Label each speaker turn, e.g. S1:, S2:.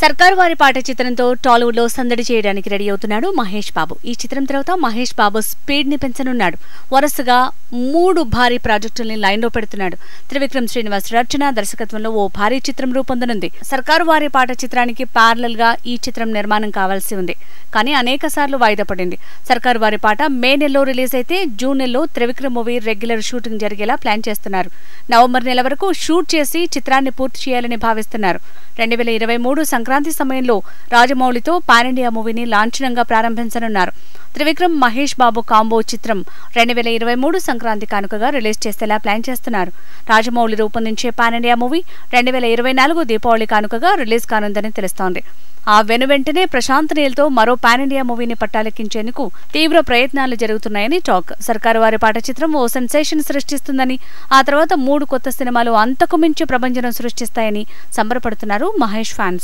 S1: సర్కారు వారి పాట చిత్రంతో టాలీవుడ్ లో సందడి చేయడానికి రెడీ అవుతున్నాడు మహేష్ బాబు. ఈ చిత్రం తర్వాత మహేష్ బాబు స్పీడ్ ని పెంచనున్నాడు. వరుసగా 3 భారీ ప్రాజెక్టుల్ని లైన్ లో పెడుతున్నాడు. త్రివిక్రమ్ శ్రీనివాస్ రచన దర్శకత్వంలో ఓ భారీ చిత్రం రూపొందనుంది. సర్కారు వారి పాట చిత్రానికి ప్యారలల్ గా ఈ చిత్రం నిర్మాణం కావాల్సి ఉంది. కానీ అనేక సార్లు వాయిదా పడింది. సర్కారు వారి పాట మే నెలలో రిలీజ్ అయితే జూన్ నెలలో త్రివిక్రమ్ మూవీ రెగ్యులర్ షూటింగ్ జరిగేలా ప్లాన్ చేస్తున్నారు. నవంబర్ నెల వరకు షూట్ చేసి చిత్రాన్ని పూర్తి చేయాలని భావిస్తున్నారు. 2023 సంక్రాంతి సమయంలో రాజమౌళితో పాన్ ఇండియా మూవీని లాంఛనంగా ప్రారంభించనున్నారు. త్రివిక్రమ్ మహేష్ బాబు కాంబో చిత్రం 2023 సంక్రాంతి కానుకగా రిలీజ్ చేసేలా ప్లాన్ చేస్తున్నారు. రాజమౌళి రూపొందించే పాన్ ఇండియా మూవీ 2024 దీపావళి కానుకగా రిలీజ్ కానుందని తెలుస్తోంది. ఆ వెనువెంటనే ప్రశాంత్ నీల్తో మరో పాన్ ఇండియా మూవీని పట్టాలెక్కించేందుకు తీవ్ర ప్రయత్నాలు జరుగుతున్నాయని టాక్. సర్కారు వారి పాట చిత్రం ఓ సెన్సేషన్ సృష్టిస్తుందని, ఆ తర్వాత 3 కొత్త సినిమాలు అంతకు మించి ప్రభంజనం సృష్టిస్తాయని సంబరపడుతున్నారు మహేష్ ఫ్యాన్స్.